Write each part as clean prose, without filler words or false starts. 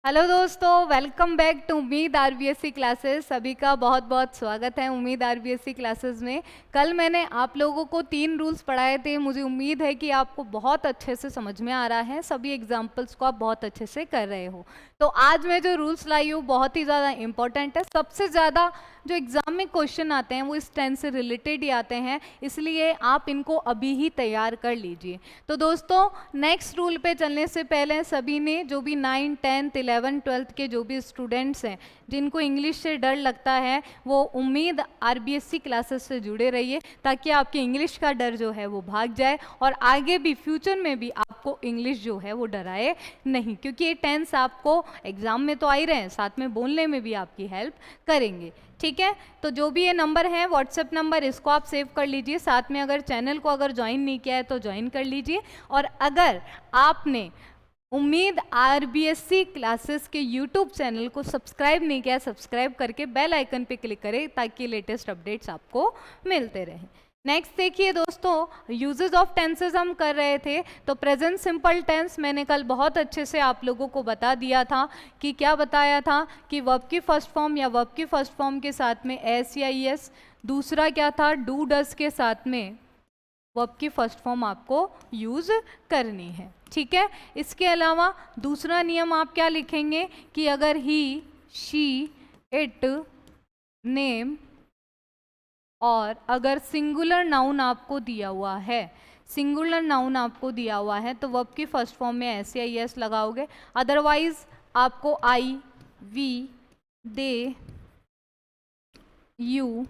Hello दोस्तों, welcome back to उम्मीद RBSC classes. सभी का बहुत बहुत स्वागत है उम्मीद आरबीएससी क्लासेस में। कल मैंने आप लोगों को 3 रूल्स पढ़ाए थे। मुझे उम्मीद है कि आपको बहुत अच्छे से समझ में आ रहा है, सभी एग्जाम्पल्स को आप बहुत अच्छे से कर रहे हो। तो आज मैं जो रूल्स लाई हूँ बहुत ही ज़्यादा इंपॉर्टेंट है। सबसे ज़्यादा जो एग्जाम में क्वेश्चन आते हैं वो इस टेंस से रिलेटेड ही आते हैं, इसलिए आप इनको अभी ही तैयार कर लीजिए। तो दोस्तों, नेक्स्ट रूल पे चलने से पहले सभी ने, जो भी 9, 10, 11, 12 के जो भी स्टूडेंट्स हैं जिनको इंग्लिश से डर लगता है, वो उम्मीद आरबीएससी क्लासेस से जुड़े रहिए ताकि आपकी इंग्लिश का डर जो है वो भाग जाए और आगे भी फ्यूचर में भी आपको इंग्लिश जो है वो डराए नहीं, क्योंकि ये टेंस आपको एग्जाम में तो आ ही रहे हैं, साथ में बोलने में भी आपकी हेल्प करेंगे। ठीक है, तो जो भी ये नंबर है व्हाट्सएप नंबर, इसको आप सेव कर लीजिए। साथ में अगर चैनल को अगर ज्वाइन नहीं किया है तो ज्वाइन कर लीजिए। और अगर आपने उम्मीद आरबीएससी क्लासेस के यूट्यूब चैनल को सब्सक्राइब नहीं किया, सब्सक्राइब करके बेल आइकन पे क्लिक करें ताकि लेटेस्ट अपडेट्स आपको मिलते रहें। नेक्स्ट देखिए दोस्तों, यूजेस ऑफ टेंसेस हम कर रहे थे। तो प्रेजेंट सिंपल टेंस मैंने कल बहुत अच्छे से आप लोगों को बता दिया था कि क्या बताया था कि वर्ब की फर्स्ट फॉर्म या वर्ब की फर्स्ट फॉर्म के साथ में एस या ईएस, दूसरा क्या था डू डज के साथ में वर्ब की फर्स्ट फॉर्म आपको यूज करनी है। ठीक है, इसके अलावा दूसरा नियम आप क्या लिखेंगे कि अगर ही, शी, इट, नेम और अगर सिंगुलर नाउन आपको दिया हुआ है, सिंगुलर नाउन आपको दिया हुआ है तो वर्ब की फर्स्ट फॉर्म में एस या एस लगाओगे। अदरवाइज आपको आई, वी, दे, यू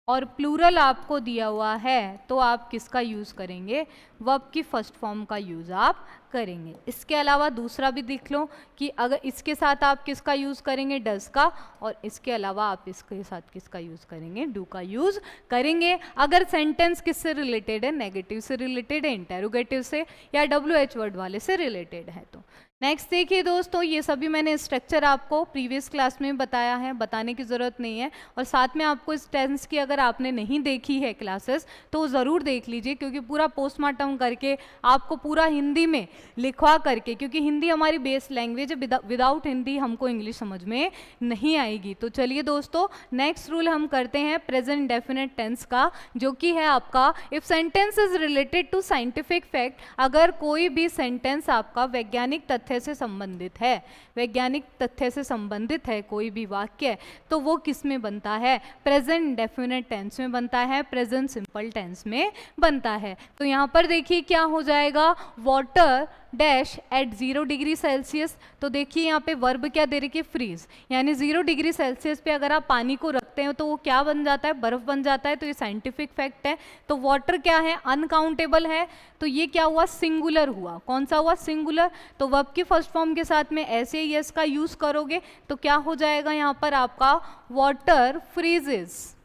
और प्लूरल आपको दिया हुआ है तो आप किसका यूज़ करेंगे, वर्ब की फर्स्ट फॉर्म का यूज़ आप करेंगे। इसके अलावा दूसरा भी देख लो कि अगर इसके साथ आप किसका यूज़ करेंगे, डज का, और इसके अलावा आप इसके साथ किसका यूज़ करेंगे, डू का यूज़ करेंगे। अगर सेंटेंस किससे रिलेटेड है, नेगेटिव से रिलेटेड है, इंटेरोगेटिव से या WH वर्ड वाले से रिलेटेड है। तो नेक्स्ट देखिए दोस्तों, ये सभी मैंने स्ट्रक्चर आपको प्रीवियस क्लास में बताया है, बताने की ज़रूरत नहीं है। और साथ में आपको इस टेंस की अगर आपने नहीं देखी है क्लासेस तो ज़रूर देख लीजिए, क्योंकि पूरा पोस्टमार्टम करके आपको पूरा हिंदी में लिखवा करके, क्योंकि हिंदी हमारी बेस लैंग्वेज है, विदाउट हिंदी हमको इंग्लिश समझ में नहीं आएगी। तो चलिए दोस्तों, नेक्स्ट रूल हम करते हैं प्रेजेंट डेफिनेट टेंस का, जो कि है आपका if sentence is related to scientific fact. अगर कोई भी सेंटेंस आपका वैज्ञानिक तथ्य से संबंधित है, वैज्ञानिक तथ्य से संबंधित है कोई भी वाक्य, तो वो किस में बनता है, प्रेजेंट डेफिनेट टेंस में बनता है, प्रेजेंट सिंपल टेंस में बनता है। तो यहाँ पर देखिए क्या हो जाएगा, water dash at 0 degree Celsius. तो देखिए यहाँ पे वर्ब क्या दे रखी है, फ्रीज, यानी 0 डिग्री सेल्सियस पे अगर आप पानी को रखते हैं तो वो क्या बन जाता है, बर्फ बन जाता है। तो ये साइंटिफिक फैक्ट है। तो वाटर क्या है, अनकाउंटेबल है, तो ये क्या हुआ, सिंगुलर हुआ। कौन सा हुआ, सिंगुलर। तो वर्ब की फर्स्ट फॉर्म के साथ में ऐसे यस का यूज करोगे तो क्या हो जाएगा यहाँ पर आपका, वाटर फ्रीजेस,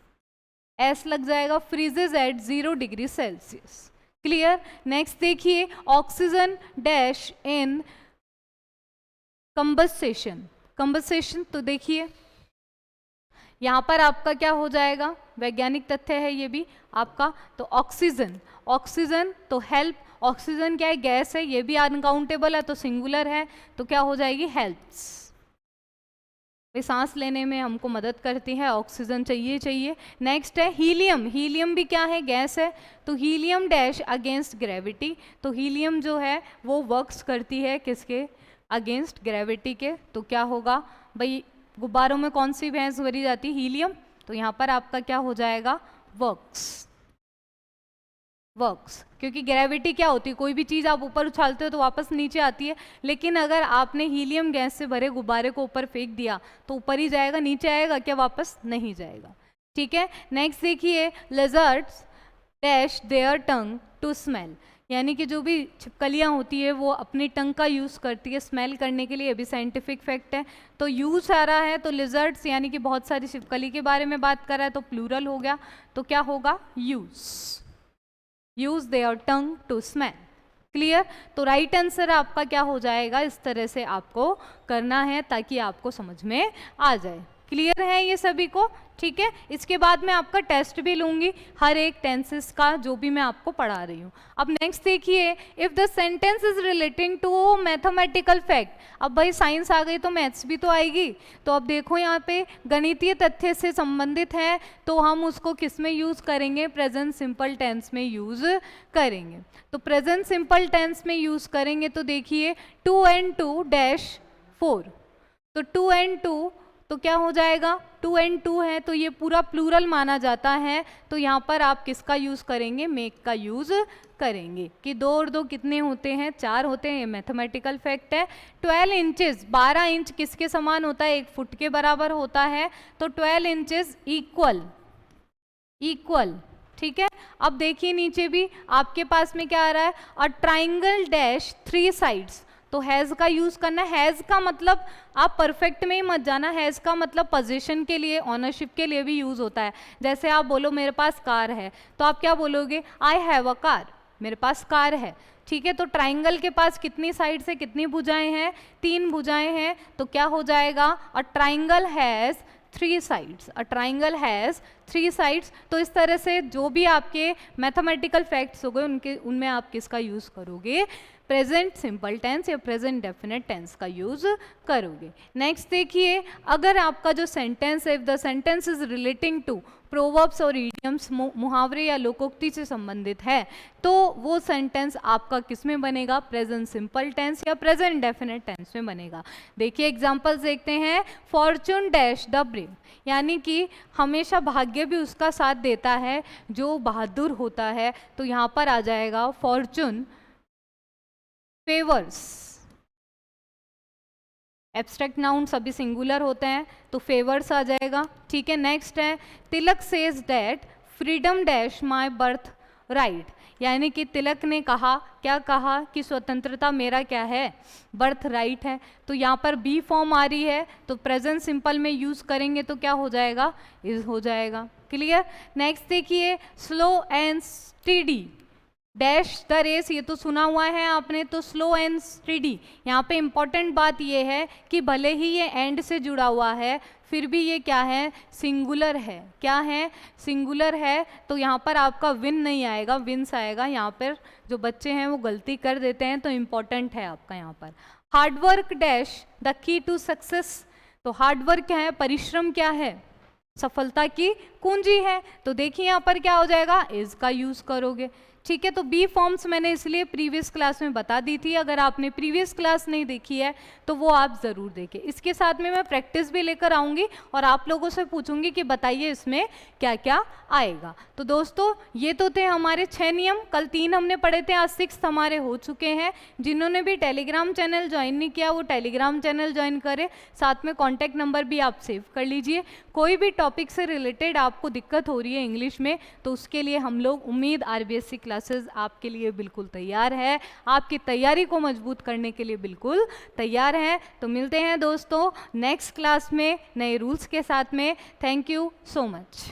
एस लग जाएगा, freezes at 0 degree Celsius. Clear. Next देखिए, oxygen dash in combustion, combustion. तो देखिए यहां पर आपका क्या हो जाएगा, वैज्ञानिक तथ्य है ये भी आपका। तो ऑक्सीजन, ऑक्सीजन तो हेल्प, ऑक्सीजन क्या है, गैस है, ये भी अनकाउंटेबल है तो सिंगुलर है, तो क्या हो जाएगी, हेल्प्स। सांस लेने में हमको मदद करती है, ऑक्सीजन चाहिए चाहिए। नेक्स्ट है हीलियम, हीलियम भी क्या है, गैस है, तो हीलियम डैश अगेंस्ट ग्रेविटी। तो हीलियम जो है वो वर्क्स करती है किसके, अगेंस्ट ग्रेविटी के। तो क्या होगा भाई, गुब्बारों में कौन सी भैंस भरी जाती है, हीलियम। तो यहाँ पर आपका क्या हो जाएगा, वर्क्स, वर्क्स, क्योंकि ग्रेविटी क्या होती है, कोई भी चीज़ आप ऊपर उछालते हो तो वापस नीचे आती है, लेकिन अगर आपने हीलियम गैस से भरे गुब्बारे को ऊपर फेंक दिया तो ऊपर ही जाएगा, नीचे आएगा क्या, वापस नहीं जाएगा। ठीक है। नेक्स्ट देखिए, lizards dash their tongue to smell, यानी कि जो भी छिपकलियाँ होती है वो अपनी टंग का यूज़ करती है स्मेल करने के लिए, ये भी साइंटिफिक फैक्ट है। तो यूज आ रहा है तो लिजर्ड्स यानी कि बहुत सारी छिपकली के बारे में बात कर रहा है, तो प्लूरल हो गया, तो क्या होगा, use, use their tongue to smell. Clear. तो राइट आंसर आपका क्या हो जाएगा, इस तरह से आपको करना है ताकि आपको समझ में आ जाए। क्लियर है ये सभी को? ठीक है, इसके बाद मैं आपका टेस्ट भी लूंगी हर एक टेंसेस का जो भी मैं आपको पढ़ा रही हूँ। अब नेक्स्ट देखिए, if the sentence is relating to mathematical fact. अब भाई साइंस आ गई तो मैथ्स भी तो आएगी। तो अब देखो यहाँ पे गणितीय तथ्य से संबंधित है तो हम उसको किस में यूज करेंगे? प्रेजेंट सिंपल टेंस में यूज करेंगे। तो प्रेजेंट सिंपल टेंस में यूज करेंगे तो देखिए 2 and 2 डैश 4। तो 2 and 2 तो क्या हो जाएगा? 2 and 2 है तो ये पूरा प्लूरल माना जाता है। तो यहाँ पर आप किसका यूज करेंगे? मेक का यूज करेंगे कि 2 और 2 कितने होते हैं? 4 होते हैं। ये मैथमेटिकल फैक्ट है। 12 इंचेस, 12 इंच किसके समान होता है? 1 फुट के बराबर होता है। तो 12 इंचेस इक्वल, ठीक है। अब देखिए नीचे भी आपके पास में क्या आ रहा है? A triangle dash 3 sides. तो हैज़ का यूज करना। हैज़ का मतलब आप परफेक्ट में ही मत जाना। हैज़ का मतलब पोजीशन के लिए, ऑनरशिप के लिए भी यूज होता है। जैसे आप बोलो मेरे पास कार है तो आप क्या बोलोगे? आई हैव अ कार, मेरे पास कार है। ठीक है, तो ट्राइंगल के पास कितनी साइड से कितनी भुजाएं हैं? 3 भुजाएं हैं। तो क्या हो जाएगा? A triangle has 3 sides. A triangle has 3 sides. तो इस तरह से जो भी आपके मैथमेटिकल फैक्ट्स हो गए उनमें आप किसका यूज करोगे? प्रेजेंट सिंपल टेंस या प्रेजेंट डेफिनेट टेंस का यूज करोगे। नेक्स्ट देखिए, अगर आपका जो सेंटेंस है, if the sentence is relating to proverbs और इडियम्स, मुहावरे या लोकोक्ति से संबंधित है तो वो सेंटेंस आपका किस में बनेगा? प्रेजेंट सिंपल टेंस या प्रेजेंट डेफिनेट टेंस में बनेगा। देखिए एग्जांपल्स देखते हैं। फॉर्चून डैश द ब्रेव, यानी कि हमेशा भाग्य भी उसका साथ देता है जो बहादुर होता है। तो यहाँ पर आ जाएगा फॉर्चून फेवर्स। एब्स्ट्रैक्ट नाउन सभी सिंगुलर होते हैं तो फेवर्स आ जाएगा। ठीक है, नेक्स्ट है Tilak says that freedom dash my birthright, यानी कि तिलक ने कहा, क्या कहा? कि स्वतंत्रता मेरा क्या है? बर्थ राइट है। तो यहाँ पर बी फॉर्म आ रही है तो प्रेजेंट सिंपल में यूज करेंगे तो क्या हो जाएगा? इज हो जाएगा। क्लियर? नेक्स्ट देखिए, slow and steady dash the race. ये तो सुना हुआ है आपने। तो स्लो एंड स्टीडी, यहाँ पे इंपॉर्टेंट बात ये है कि भले ही ये एंड से जुड़ा हुआ है फिर भी ये क्या है? सिंगुलर है। क्या है? सिंगुलर है। तो यहाँ पर आपका विन नहीं आएगा, विंस आएगा। यहाँ पर जो बच्चे हैं वो गलती कर देते हैं तो इम्पॉर्टेंट है आपका यहाँ पर। Hard work dash the key to success. तो हार्डवर्क क्या है? परिश्रम क्या है? सफलता की कुंजी है। तो देखिए यहाँ पर क्या हो जाएगा? इज का यूज करोगे। ठीक है, तो बी फॉर्म्स मैंने इसलिए प्रीवियस क्लास में बता दी थी। अगर आपने प्रीवियस क्लास नहीं देखी है तो वो आप ज़रूर देखें। इसके साथ में मैं प्रैक्टिस भी लेकर आऊँगी और आप लोगों से पूछूंगी कि बताइए इसमें क्या क्या आएगा। तो दोस्तों ये तो थे हमारे 6 नियम। कल 3 हमने पढ़े थे, आज 6 हमारे हो चुके हैं। जिन्होंने भी टेलीग्राम चैनल ज्वाइन नहीं किया वो टेलीग्राम चैनल ज्वाइन करें। साथ में कॉन्टैक्ट नंबर भी आप सेव कर लीजिए। कोई भी टॉपिक से रिलेटेड आपको दिक्कत हो रही है इंग्लिश में तो उसके लिए हम लोग उम्मीद RBSC क्लासेस आपके लिए बिल्कुल तैयार है। आपकी तैयारी को मजबूत करने के लिए बिल्कुल तैयार है। तो मिलते हैं दोस्तों नेक्स्ट क्लास में नए रूल्स के साथ में। Thank you so much.